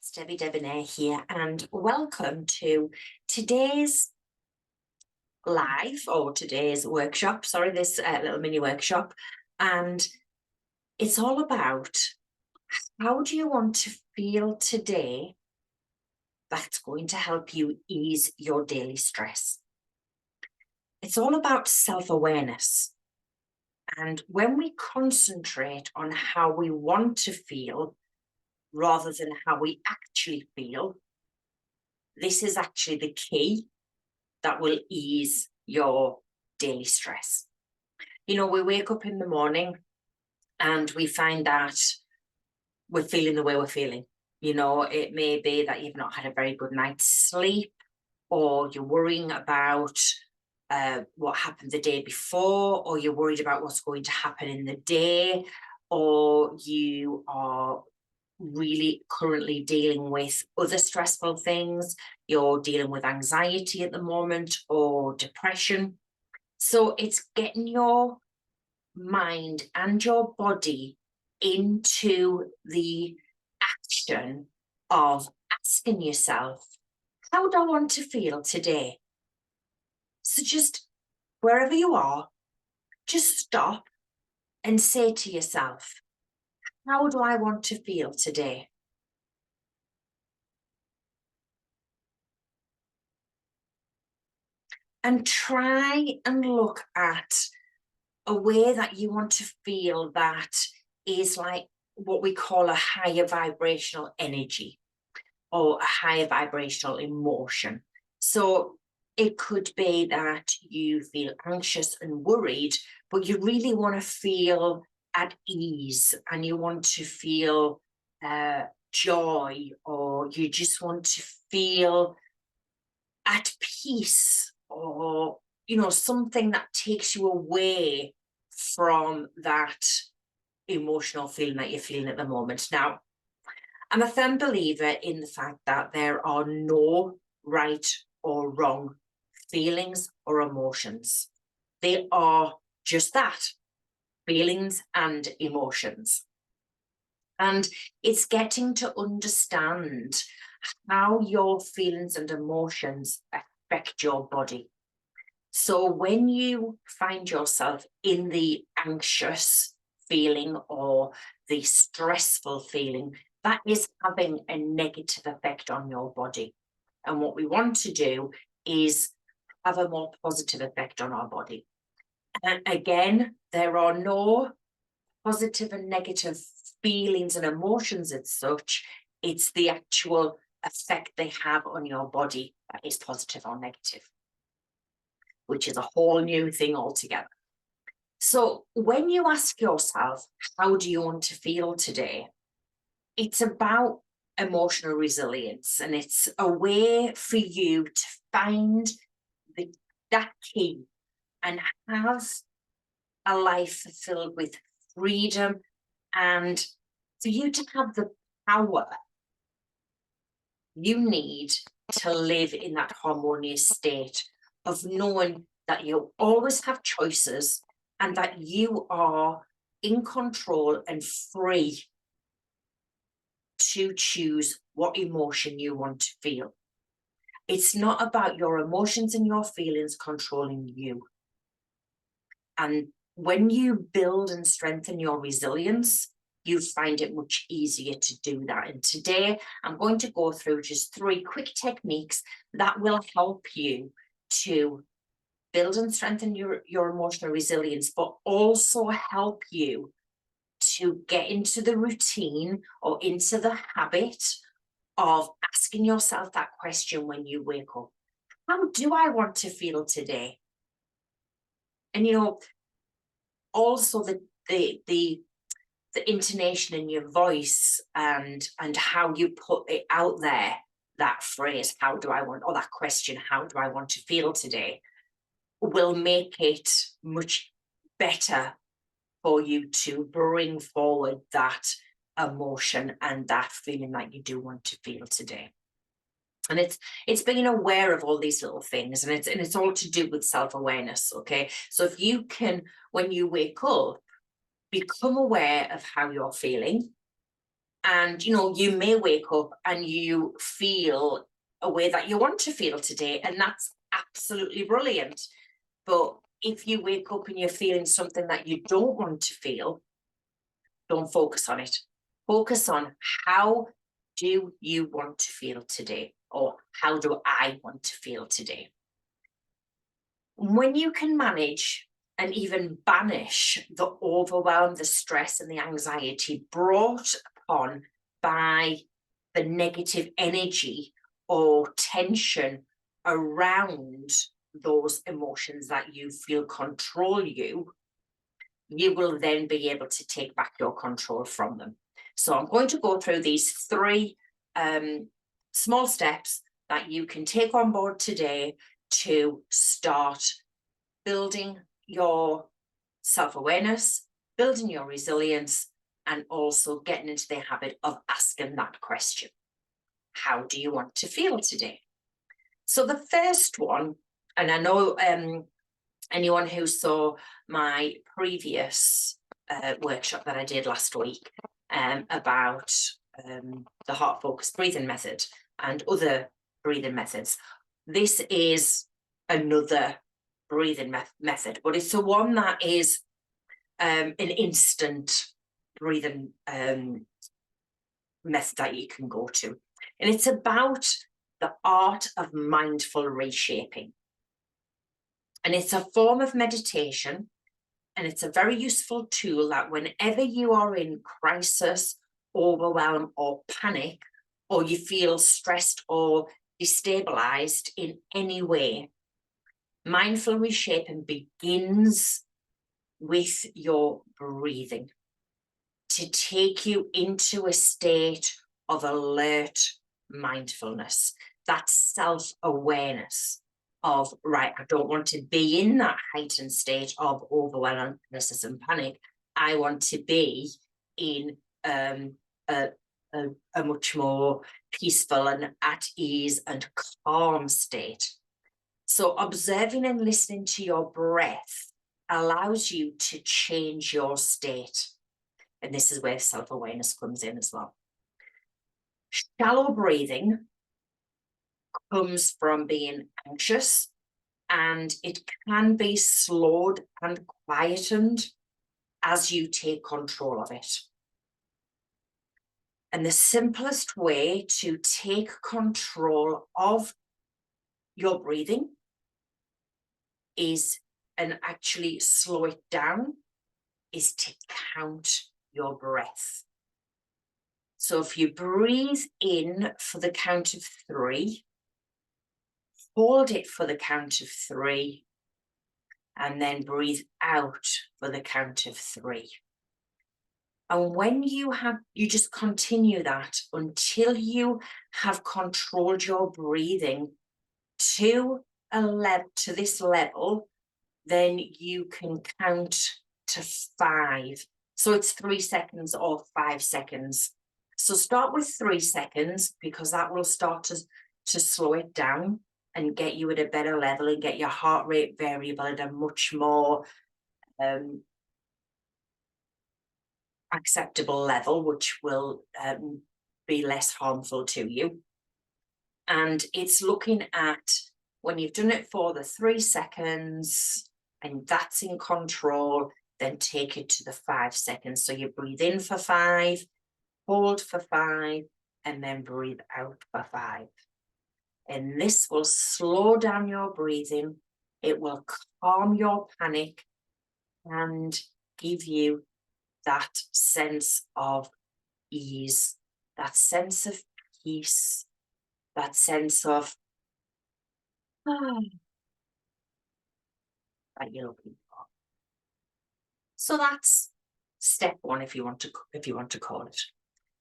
It's Debbie Debonair here, and welcome to today's today's workshop. Sorry, this little mini workshop. And it's all about how do you want to feel today that's going to help you ease your daily stress. It's all about self-awareness. And when we concentrate on how we want to feel rather than how we actually feel, this is actually the key that will ease your daily stress. You know, we wake up in the morning and we find that we're feeling the way we're feeling. You know, it may be that you've not had a very good night's sleep, or you're worrying about what happened the day before, or you're worried about what's going to happen in the day, or you are really currently dealing with other stressful things. You're dealing with anxiety at the moment or depression. So it's getting your mind and your body into the action of asking yourself, how do I want to feel today? So just wherever you are, just stop and say to yourself, how do I want to feel today? And try and look at a way that you want to feel that is like what we call a higher vibrational energy or a higher vibrational emotion. So it could be that you feel anxious and worried, but you really want to feel at ease and you want to feel joy, or you just want to feel at peace, or something that takes you away from that emotional feeling that you're feeling at the moment. Now, I'm a firm believer in the fact that there are no right or wrong feelings or emotions. They are just that, feelings and emotions. And it's getting to understand how your feelings and emotions affect your body. So when you find yourself in the anxious feeling or the stressful feeling, that is having a negative effect on your body. And what we want to do is have a more positive effect on our body. And again, there are no positive and negative feelings and emotions as such. It's the actual effect they have on your body that is positive or negative, which is a whole new thing altogether. So when you ask yourself, how do you want to feel today? It's about emotional resilience, and it's a way for you to find that key and have a life filled with freedom, and for you to have the power you need to live in that harmonious state of knowing that you always have choices and that you are in control and free to choose what emotion you want to feel. It's not about your emotions and your feelings controlling you. And when you build and strengthen your resilience, you find it much easier to do that. And today I'm going to go through just 3 quick techniques that will help you to build and strengthen your emotional resilience, but also help you to get into the routine or into the habit of asking yourself that question when you wake up. How do I want to feel today? And also the intonation in your voice and how you put it out there, that phrase, how do I want, or that question, how do I want to feel today, will make it much better for you to bring forward that emotion and that feeling that you do want to feel today. And it's being aware of all these little things, and it's all to do with self-awareness. Okay, so if you can, when you wake up, become aware of how you're feeling, And, you know, you may wake up and you feel a way that you want to feel today, and that's absolutely brilliant. But if you wake up and you're feeling something that you don't want to feel, don't focus on it. Focus on, how do you want to feel today? Or how do I want to feel today? When you can manage and even banish the overwhelm, the stress, and the anxiety brought upon by the negative energy or tension around those emotions that you feel control you, you will then be able to take back your control from them. So I'm going to go through these three small steps that you can take on board today to start building your self-awareness, building your resilience, and also getting into the habit of asking that question. How do you want to feel today? So the first one, and I know anyone who saw my previous workshop that I did last week about the heart focused breathing method and other breathing methods, this is another breathing method, but it's the one that is an instant breathing method that you can go to. And it's about the art of mindful reshaping. And it's a form of meditation, and it's a very useful tool that whenever you are in crisis, overwhelm, or panic, or you feel stressed or destabilized in any way, mindful reshaping begins with your breathing to take you into a state of alert mindfulness, that self-awareness of, right, I don't want to be in that heightened state of overwhelm, and panic. I want to be in a much more peaceful and at ease and calm state. So observing and listening to your breath allows you to change your state. And this is where self-awareness comes in as well. Shallow breathing comes from being anxious, and it can be slowed and quietened as you take control of it. And the simplest way to take control of your breathing is, and actually slow it down, is to count your breath. So if you breathe in for the count of 3, hold it for the count of 3, and then breathe out for the count of 3. And when you just continue that until you have controlled your breathing to this level, then you can count to 5. So it's 3 seconds or 5 seconds. So start with 3 seconds, because that will start to slow it down and get you at a better level and get your heart rate variable at a much more acceptable level, which will be less harmful to you. And it's looking at, when you've done it for the 3 seconds and that's in control, then take it to the 5 seconds. So you breathe in for 5, hold for 5, and then breathe out for 5. And this will slow down your breathing. It will calm your panic and give you that sense of ease, that sense of peace, that sense of that you're looking for. So that's step 1, if you want to call it.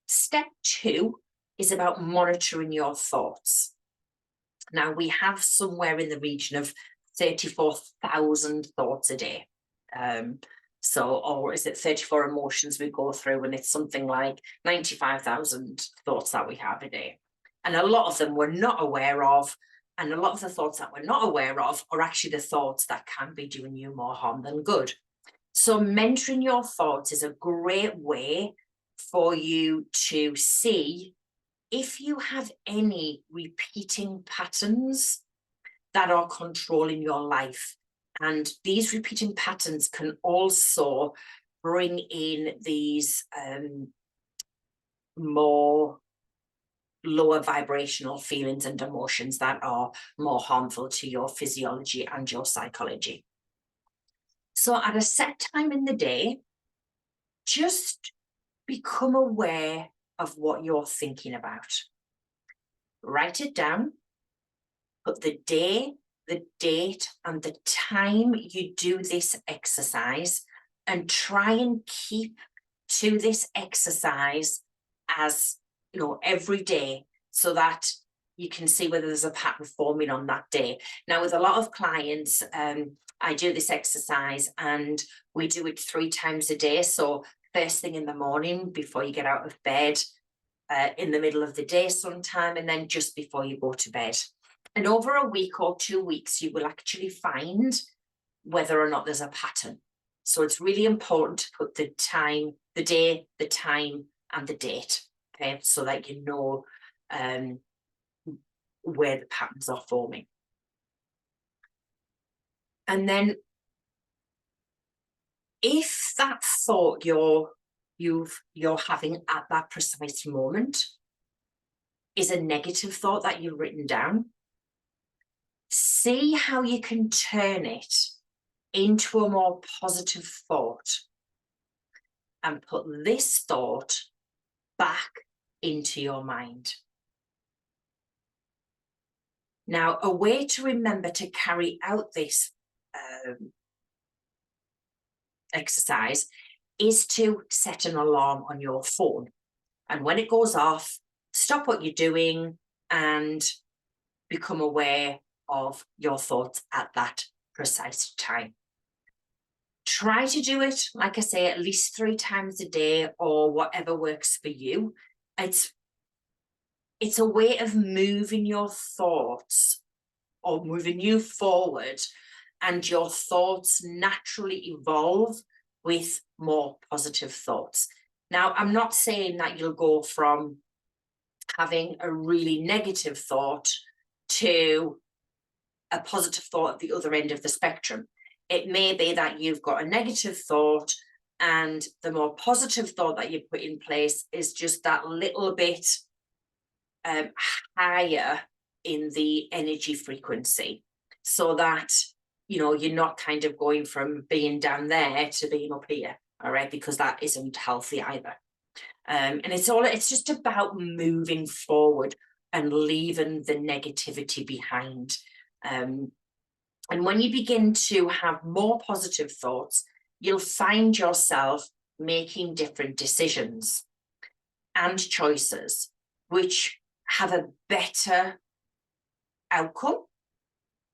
Step 2 is about monitoring your thoughts. Now, we have somewhere in the region of 34,000 thoughts a day. Or is it 34 emotions we go through, and it's something like 95,000 thoughts that we have a day. And a lot of them we're not aware of, and a lot of the thoughts that we're not aware of are actually the thoughts that can be doing you more harm than good. So mentoring your thoughts is a great way for you to see if you have any repeating patterns that are controlling your life. And these repeating patterns can also bring in these more lower vibrational feelings and emotions that are more harmful to your physiology and your psychology. So at a set time in the day, just become aware of what you're thinking about. Write it down, put the day, the date, and the time you do this exercise, and try and keep to this exercise as every day, so that you can see whether there's a pattern forming on that day. Now, with a lot of clients, I do this exercise and we do it 3 times a day. So first thing in the morning before you get out of bed, in the middle of the day sometime, and then just before you go to bed. And over a week or 2 weeks, you will actually find whether or not there's a pattern. So it's really important to put the time, the day, the time, and the date, okay, so that you know where the patterns are forming. And then if that thought you're having at that precise moment is a negative thought that you've written down, see how you can turn it into a more positive thought and put this thought back into your mind. Now, a way to remember to carry out this exercise is to set an alarm on your phone. And when it goes off, stop what you're doing and become aware of your thoughts at that precise time. Try to do it, like I say, at least 3 times a day or whatever works for you. It's a way of moving your thoughts or moving you forward, and your thoughts naturally evolve with more positive thoughts. Now, I'm not saying that you'll go from having a really negative thought to a positive thought at the other end of the spectrum. It may be that you've got a negative thought, and the more positive thought that you put in place is just that little bit higher in the energy frequency, so that you're not kind of going from being down there to being up here, all right, because that isn't healthy either. And it's just about moving forward and leaving the negativity behind. And when you begin to have more positive thoughts, you'll find yourself making different decisions and choices which have a better outcome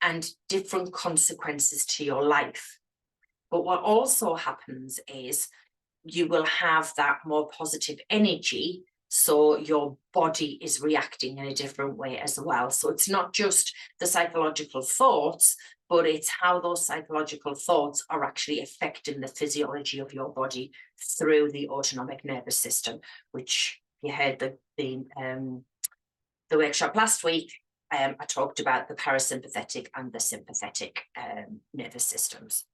and different consequences to your life. But what also happens is you will have that more positive energy, so your body is reacting in a different way as well. So it's not just the psychological thoughts, but it's how those psychological thoughts are actually affecting the physiology of your body through the autonomic nervous system, which you heard the workshop last week. I talked about the parasympathetic and the sympathetic nervous systems.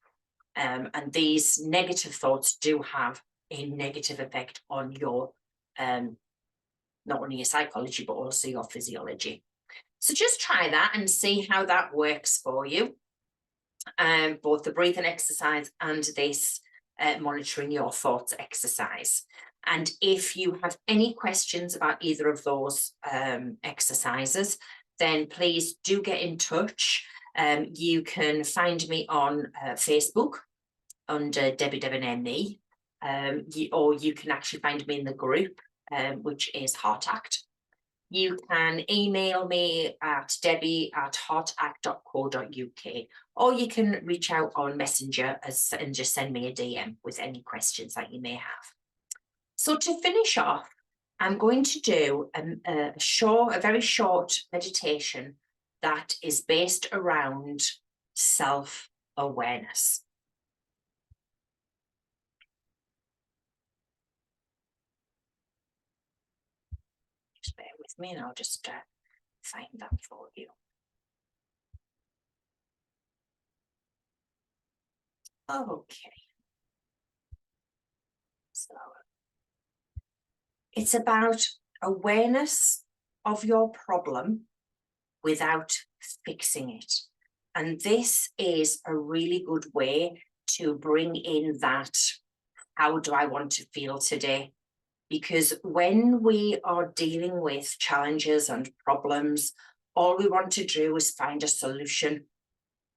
And these negative thoughts do have a negative effect on your, not only your psychology, but also your physiology. So just try that and see how that works for you. Both the breathing exercise and this monitoring your thoughts exercise. And if you have any questions about either of those exercises, then please do get in touch. You can find me on Facebook under Debbie Devon ME, or you can actually find me in the group, which is Heart Act. You can email me at debbie@heartact.co.uk, or you can reach out on Messenger and just send me a DM with any questions that you may have. So to finish off, I'm going to do a very short meditation that is based around self-awareness. Just bear with me and I'll just find that for you. Okay. So it's about awareness of your problem without fixing it. And this is a really good way to bring in that, how do I want to feel today? Because when we are dealing with challenges and problems, all we want to do is find a solution.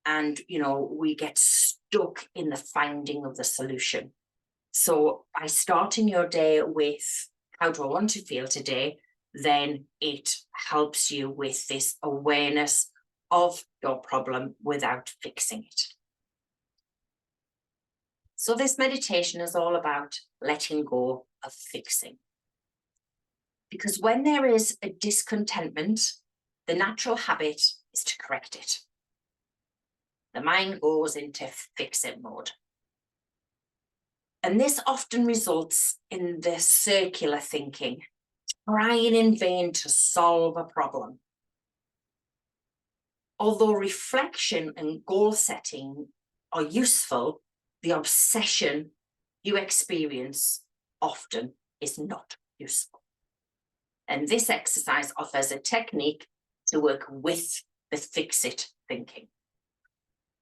And, we get stuck in the finding of the solution. So by starting your day with, how do I want to feel today? Then it helps you with this awareness of your problem without fixing it. So this meditation is all about letting go of fixing. Because when there is a discontentment, the natural habit is to correct it. The mind goes into fix-it mode. And this often results in the circular thinking, trying in vain to solve a problem. Although reflection and goal setting are useful, the obsession you experience often is not useful. And this exercise offers a technique to work with the fix-it thinking.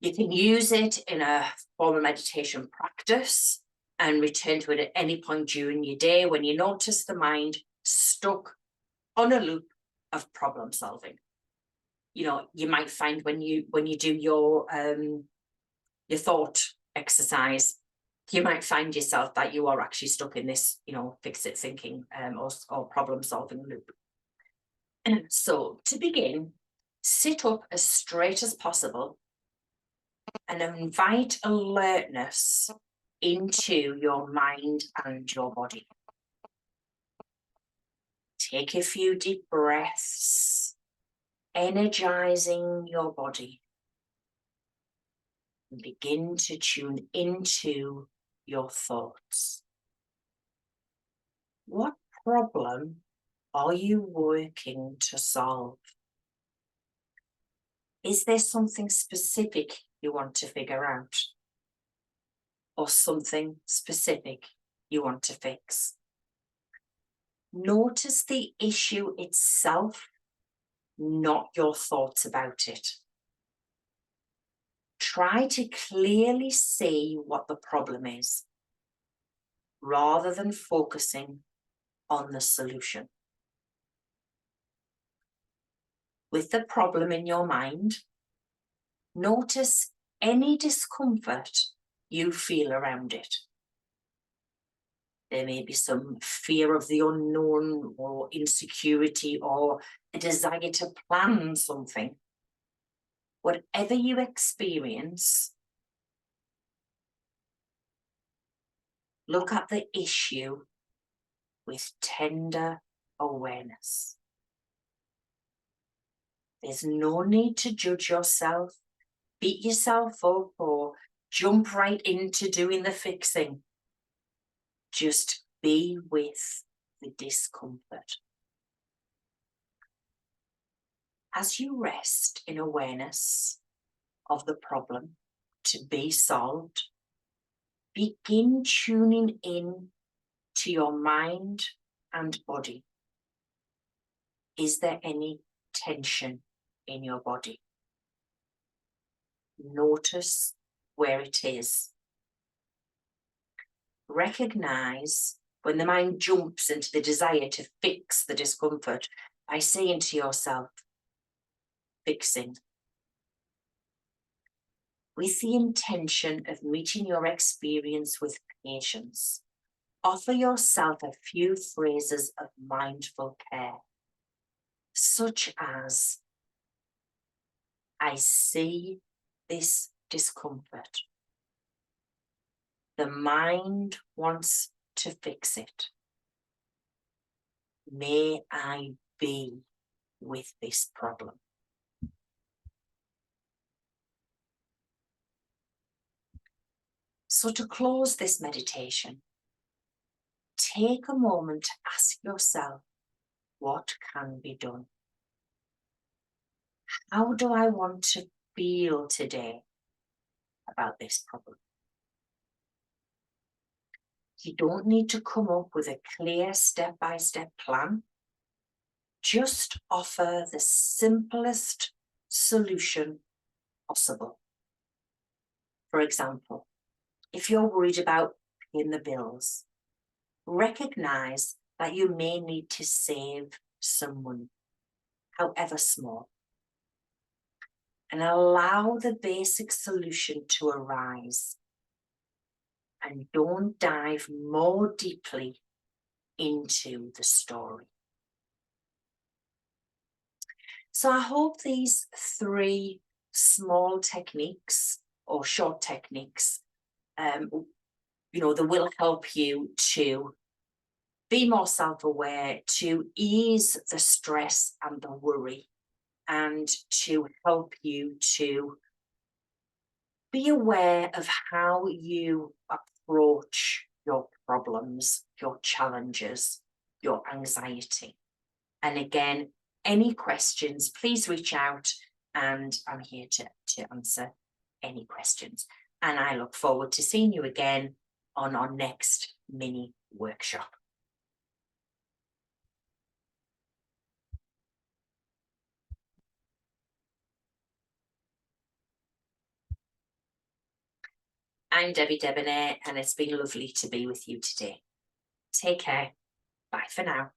You can use it in a formal meditation practice and return to it at any point during your day when you notice the mind stuck on a loop of problem solving. You might find when you do your thought exercise, you might find yourself that you are actually stuck in this, fix-it thinking or problem solving loop. And so to begin, sit up as straight as possible and invite alertness into your mind and your body. Take a few deep breaths, energizing your body. And begin to tune into your thoughts. What problem are you working to solve? Is there something specific you want to figure out? Or something specific you want to fix? Notice the issue itself, not your thoughts about it. Try to clearly see what the problem is, rather than focusing on the solution. With the problem in your mind, notice any discomfort you feel around it. There may be some fear of the unknown or insecurity or a desire to plan something. Whatever you experience, look at the issue with tender awareness. There's no need to judge yourself, beat yourself up, or jump right into doing the fixing. Just be with the discomfort. As you rest in awareness of the problem to be solved, begin tuning in to your mind and body. Is there any tension in your body? Notice where it is. Recognize when the mind jumps into the desire to fix the discomfort by saying to yourself, fixing. With the intention of meeting your experience with patience, offer yourself a few phrases of mindful care, such as, I see this discomfort. The mind wants to fix it. May I be with this problem. So to close this meditation, take a moment to ask yourself, what can be done? How do I want to feel today about this problem? You don't need to come up with a clear step-by-step plan. Just offer the simplest solution possible. For example, if you're worried about paying the bills, recognize that you may need to save some money, however small, and allow the basic solution to arise. And don't dive more deeply into the story. So I hope these 3 small techniques or short techniques, they will help you to be more self-aware, to ease the stress and the worry, and to help you to be aware of how you approach your problems, your challenges, your anxiety. And again, any questions, please reach out, and I'm here to answer any questions. And I look forward to seeing you again on our next mini workshop. I'm Debbie Debonair, and it's been lovely to be with you today. Take care. Bye for now.